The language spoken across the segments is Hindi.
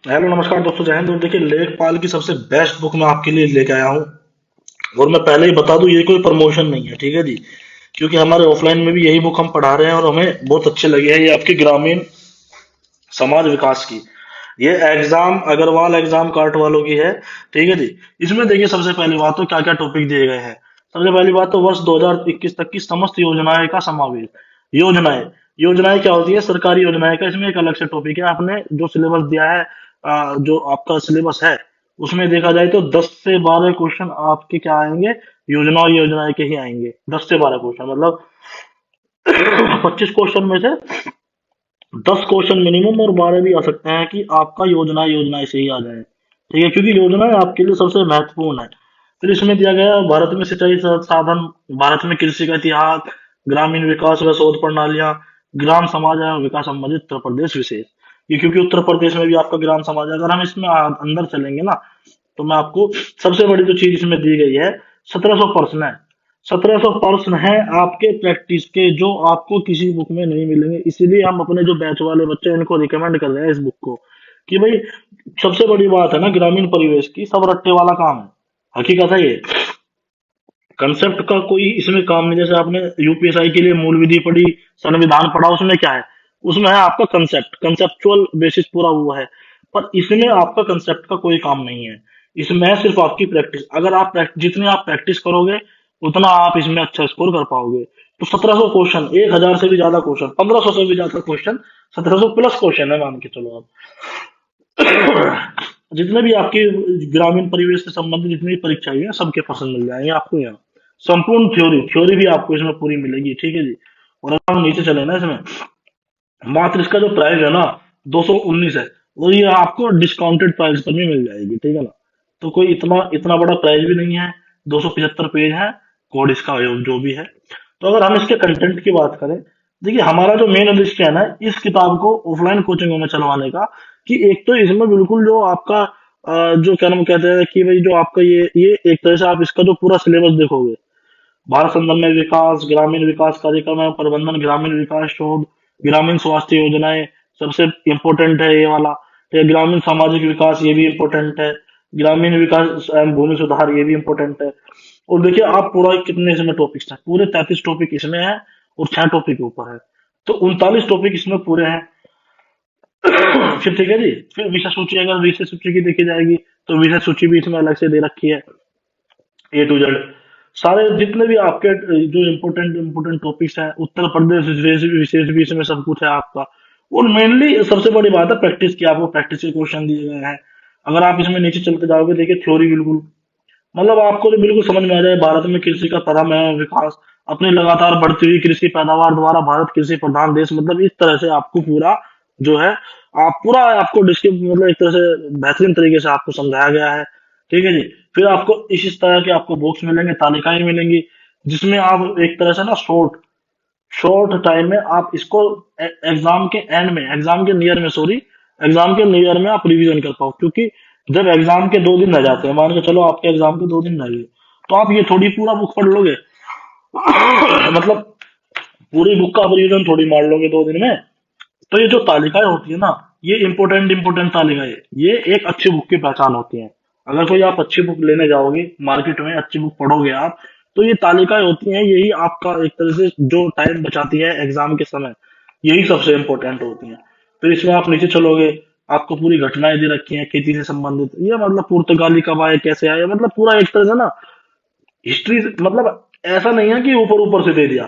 हेलो नमस्कार दोस्तों, जय हिंद। और देखिए, लेखपाल की सबसे बेस्ट बुक मैं आपके लिए लेके आया हूँ। और मैं पहले ही बता दूं, ये कोई प्रमोशन नहीं है, ठीक है जी। क्योंकि हमारे ऑफलाइन में भी यही बुक हम पढ़ा रहे हैं और हमें बहुत अच्छे लगे हैं। ये आपकी ग्रामीण समाज विकास की, ये एग्जाम अग्रवाल एग्जाम कार्ट वालों की है, ठीक है जी। इसमें देखिए, सबसे पहली बात तो क्या क्या टॉपिक दिए गए हैं। सबसे पहली बात तो वर्ष 2021 तक की समस्त योजनाएं का समावेश। योजनाएं योजनाएं क्या होती है? सरकारी योजनाएं का इसमें एक अलग से टॉपिक है। आपने जो सिलेबस दिया है, जो आपका सिलेबस है, उसमें देखा जाए तो 10 से 12 क्वेश्चन आपके क्या आएंगे? योजना और योजनाएं के ही आएंगे। 10 से 12 क्वेश्चन मतलब 25 क्वेश्चन में से 10 क्वेश्चन मिनिमम और 12 भी आ सकते हैं कि आपका योजना से ही आ जाए, ठीक है। क्योंकि योजनाएं आपके लिए सबसे महत्वपूर्ण है। फिर इसमें दिया गया है भारत में सिंचाई साधन, भारत में कृषि का इतिहास, ग्रामीण विकास व शोध प्रणालियां, ग्राम समाज एवं विकास संबंधित उत्तर प्रदेश विशेष। ये क्योंकि उत्तर प्रदेश में भी आपका ग्राम समाज है। अगर हम इसमें अंदर चलेंगे ना, तो मैं आपको सबसे बड़ी जो चीज इसमें दी गई है, 1700 प्रश्न है। 1700 प्रश्न है आपके प्रैक्टिस के, जो आपको किसी बुक में नहीं मिलेंगे। इसीलिए हम अपने जो बैच वाले बच्चे हैं, इनको रिकमेंड कर रहे हैं इस बुक को, कि भाई सबसे बड़ी बात है ना, ग्रामीण परिवेश की सब रट्टे वाला काम है। हकीकत है ये। कंसेप्ट का कोई इसमें काम नहीं। जैसे आपने यूपीएसआई के लिए मूल विधि पढ़ी, संविधान पढ़ा, उसमें क्या है? उसमें है आपका कंसेप्ट, कंसेप्चुअल बेसिस पूरा हुआ है। पर इसमें आपका कंसेप्ट का कोई काम नहीं है। इसमें है सिर्फ आपकी प्रैक्टिस। अगर आप जितनी आप प्रैक्टिस करोगे, उतना आप इसमें अच्छा स्कोर कर पाओगे। तो 1700 क्वेश्चन, 1000 से भी ज्यादा क्वेश्चन, 1500 से भी ज्यादा क्वेश्चन, 1700 प्लस क्वेश्चन है, मान के चलो आप। जितने भी आपके ग्रामीण परिवेश से संबंधित जितनी भी परीक्षाएं हैं, सबके प्रश्न मिल जाएंगे आपको यहाँ। संपूर्ण थ्योरी थ्योरी भी आपको इसमें पूरी मिलेगी, ठीक है जी। और अगर हम नीचे चले ना इसमें, मात्र इसका जो प्राइस है ना, 219 है। वो ये आपको डिस्काउंटेड प्राइस पर भी मिल जाएगी, ठीक है ना। तो कोई इतना इतना बड़ा प्राइस भी नहीं है। 275 पेज है, कोड इसका जो भी है। तो अगर हम इसके कंटेंट की बात करें, देखिए हमारा जो मेन उद्देश्य है ना इस किताब को ऑफलाइन कोचिंगों में चलवाने का, कि एक तो इसमें बिल्कुल जो आपका जो क्या नाम कहते हैं कि भाई जो आपका ये एक तरह से आप इसका जो पूरा सिलेबस देखोगे, भारत संदर्भ में विकास, ग्रामीण विकास कार्यक्रम एवं प्रबंधन, ग्रामीण विकास शोध, ग्रामीण स्वास्थ्य योजनाएं, सबसे इम्पोर्टेंट है ये वाला। फिर ग्रामीण सामाजिक विकास, ये भी इम्पोर्टेंट है। ग्रामीण विकास एवं भूमि सुधार, ये भी इम्पोर्टेंट है। और देखिए आप पूरा कितने इसमें टॉपिक्स हैं, पूरे 33 टॉपिक इसमें है, और 6 टॉपिक ऊपर है। तो 39 टॉपिक इसमें पूरे हैं। फिर ठीक है जी। फिर विषय सूची, अगर विषय सूची की देखी जाएगी, तो विषय सूची भी इसमें अलग से दे रखी है, A to Z। सारे जितने भी आपके जो इम्पोर्टेंट इम्पोर्टेंट टॉपिक्स हैं, उत्तर प्रदेश विशेष विशेष भी इसमें सब कुछ है आपका। और मेनली सबसे बड़ी बात है प्रैक्टिस की। आपको प्रैक्टिस के क्वेश्चन दिए गए हैं। अगर आप इसमें नीचे चलते जाओगे, देखिए थ्योरी बिल्कुल, मतलब आपको तो बिल्कुल समझ में आ जाए। भारत में कृषि का प्रथम है विकास, अपनी लगातार बढ़ती हुई कृषि पैदावार द्वारा भारत कृषि प्रधान देश, मतलब इस तरह से आपको पूरा जो है, आप पूरा आपको डिस्क्रिप मतलब एक तरह से बेहतरीन तरीके से आपको समझाया गया है, ठीक है जी। फिर आपको इस तरह के आपको बॉक्स मिलेंगे, तालिकाएं मिलेंगी, जिसमें आप एक तरह से ना शॉर्ट शॉर्ट टाइम में आप इसको एग्जाम के एंड में, एग्जाम के नियर में, सॉरी, एग्जाम के नियर में आप रिवीजन कर पाओ। क्योंकि जब एग्जाम के 2 दिन रह जाते हैं, मान के चलो आपके एग्जाम के 2 दिन रह गए, तो आप ये थोड़ी पूरा बुक पढ़ लोगे। मतलब पूरी बुक का आप रिवीजन थोड़ी मार लोगे 2 दिन में। तो ये जो तालिकाएं होती है ना, ये इंपोर्टेंट इंपोर्टेंट तालिकाएं, ये एक अच्छी बुक की पहचान होती है। अगर कोई आप अच्छी बुक लेने जाओगे मार्केट में, अच्छी बुक पढ़ोगे आप, तो ये तालिकाएं होती हैं, यही आपका एक तरह से जो टाइम बचाती है एग्जाम के समय, यही सबसे इंपॉर्टेंट होती है। फिर इसमें आप नीचे चलोगे, आपको पूरी घटनाएं दे रखी हैं खेती से संबंधित। ये मतलब पुर्तगाली कब आए, कैसे आए, मतलब पूरा एक तरह से ना हिस्ट्री, मतलब ऐसा नहीं है कि ऊपर ऊपर से दे दिया,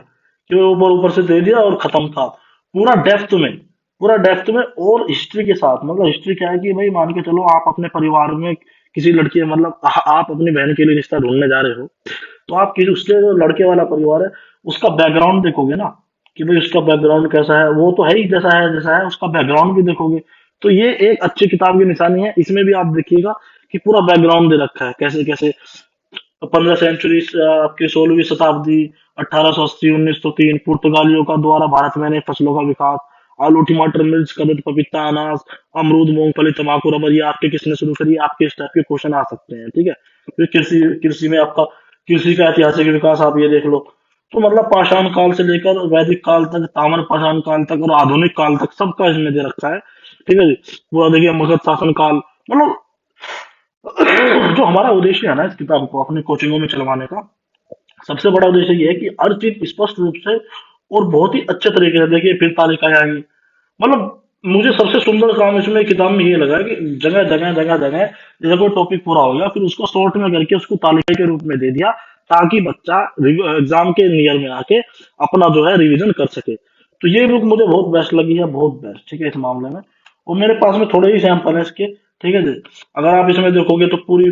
कि वो ऊपर ऊपर से दे दिया और खत्म था। पूरा डेप्थ में, पूरा डेप्थ में और हिस्ट्री के साथ। मतलब हिस्ट्री क्या है कि भाई मान के चलो आप अपने परिवार में किसी लड़की, मतलब आप अपनी बहन के लिए रिश्ता ढूंढने जा रहे हो, तो आप किसी उसके जो लड़के वाला परिवार है, उसका बैकग्राउंड देखोगे ना, कि भाई उसका बैकग्राउंड कैसा है। वो तो है ही, जैसा है उसका बैकग्राउंड भी देखोगे। तो ये एक अच्छी किताब की निशानी है। इसमें भी आप देखिएगा कि पूरा बैकग्राउंड दे रखा है, कैसे कैसे 15 सेंचुरी, आपकी 16वीं शताब्दी, 1880, 1903, पुर्तगालियों का द्वारा भारत में नई फसलों का विकास, आलू, टमाटर, मिर्च, कदद, पपीता, अनाज, अमरूद, मूंगफली, तंबाकू, रबर, ये आपके किसने शुरू करी, आपके इस टाइप के क्वेश्चन आ सकते हैं, ठीक है। फिर कृषि कृषि में आपका कृषि का ऐतिहासिक विकास आप ये देख लो। तो मतलब पाषाण काल से लेकर वैदिक काल तक, ताम्र पाषाण काल तक और आधुनिक काल तक सबका इसमें दे रखा है। ठीक है जी। पूरा देखिए मगध शासन काल, मतलब जो हमारा उद्देश्य है ना इस किताब को अपनी कोचिंगों में चलवाने का, सबसे बड़ा उद्देश्य ये है कि हर चीज स्पष्ट रूप से और बहुत ही अच्छे तरीके से, देखिए फिर तालिकाएं आ गई, मतलब मुझे सबसे सुंदर काम इसमें किताब में ये लगा कि जगह जगह जगह जगह जैसे कोई टॉपिक पूरा हो गया फिर उसको शॉर्ट में करके उसको तालिका के रूप में दे दिया, ताकि बच्चा एग्जाम के नियर में आके अपना जो है रिवीजन कर सके। तो ये बुक मुझे बहुत बेस्ट लगी है, बहुत बेस्ट, ठीक है इस मामले में। और मेरे पास में थोड़े ही सैंपल है इसके, ठीक है जी। अगर आप इसमें देखोगे तो पूरी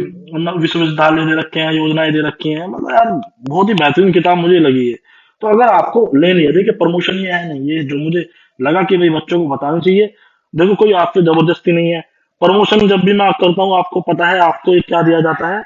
विश्वविद्यालय दे रखे हैं, योजनाएं दे रखी हैं, मतलब यार बहुत ही बेहतरीन किताब मुझे लगी है। तो अगर आपको लेनी है, देखिए प्रमोशन ये है नहीं, ये जो मुझे लगा कि भाई बच्चों को बताना चाहिए। देखो कोई आप पे जबरदस्ती नहीं है। प्रमोशन जब भी मैं करता हूँ आपको पता है, आपको एक क्या दिया जाता है,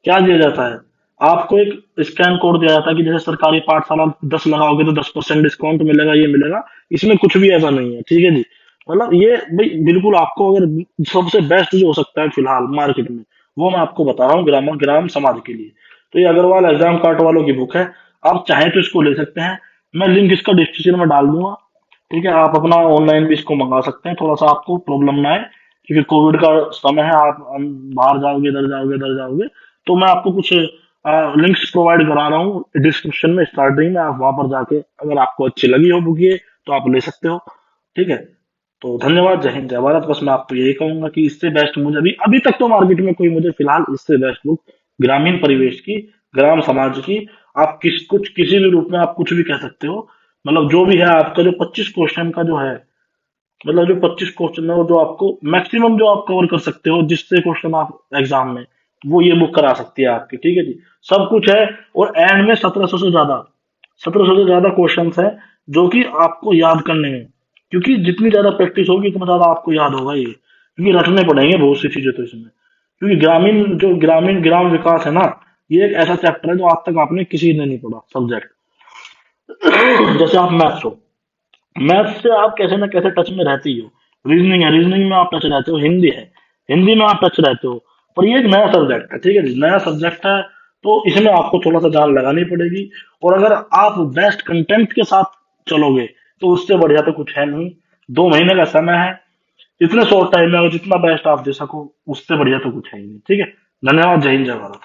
क्या दिया जाता है, आपको एक स्कैन कोड दिया जाता है कि जैसे सरकारी पाठशाला 10 लगाओगे तो 10% डिस्काउंट मिलेगा, ये मिलेगा। इसमें कुछ भी ऐसा नहीं है, ठीक है जी। मतलब ये भाई बिल्कुल आपको अगर सबसे बेस्ट जो हो सकता है फिलहाल मार्केट में, वो मैं आपको बता रहा हूँ ग्राम ग्राम समाज के लिए। तो ये अग्रवाल एग्जाम कार्ड वालों की बुक है, आप चाहें तो इसको ले सकते हैं। मैं लिंक इसका डिस्क्रिप्शन में डाल दूंगा, ठीक है। आप अपना ऑनलाइन भी इसको मंगा सकते हैं, थोड़ा सा आपको प्रॉब्लम ना आए, क्योंकि कोविड का समय है, आप बाहर जाओगे, इधर जाओगे, इधर जाओगे। तो मैं आपको कुछ लिंक्स प्रोवाइड करा रहा हूँ डिस्क्रिप्शन में, स्टार्टिंग में, आप वहां पर जाके अगर आपको अच्छी लगी हो बुक ये, तो आप ले सकते हो, ठीक है। तो धन्यवाद, जय हिंद जय भारत। बस मैं आपको यही कहूंगा कि इससे बेस्ट मुझे अभी अभी तक तो मार्केट में कोई मुझे फिलहाल इससे बेस्ट बुक ग्रामीण परिवेश की, ग्राम समाज की, आप कुछ किसी भी रूप में आप कुछ भी कह सकते हो। मतलब जो भी है आपका जो 25 क्वेश्चन का जो है, मतलब जो 25 क्वेश्चन है वो जो आपको मैक्सिमम जो आप कवर कर सकते हो जिससे क्वेश्चन आप एग्जाम में, वो ये बुक करा सकती है आपकी, ठीक है जी। सब कुछ है। और एंड में 1700 से ज्यादा, 1700 से ज्यादा क्वेश्चन है जो कि आपको याद करने हैं, क्योंकि जितनी ज्यादा प्रैक्टिस होगी उतना ज्यादा आपको याद होगा ये, क्योंकि रटने पड़ेंगे बहुत सी चीजें तो इसमें। क्योंकि ग्रामीण ग्राम विकास है ना, ये एक ऐसा चैप्टर है जो आज तक आपने किसी ने नहीं पढ़ा सब्जेक्ट। जैसे आप मैथ्स हो, मैथ्स से आप कैसे ना कैसे टच में रहते ही हो। रीजनिंग है, रीजनिंग में आप टच रहते हो। हिंदी है, हिंदी में आप टच रहते हो। पर ये एक नया सब्जेक्ट है, ठीक है जी, नया सब्जेक्ट है। तो इसमें आपको थोड़ा सा जान लगानी पड़ेगी। और अगर आप बेस्ट कंटेंट के साथ चलोगे तो उससे बढ़िया तो कुछ है नहीं। 2 महीने का समय है, इतने शॉर्ट टाइम में अगर जितना बेस्ट आप दे सको, उससे बढ़िया तो कुछ है ही नहीं, ठीक है। धन्यवाद, जय हिंद जय भारत।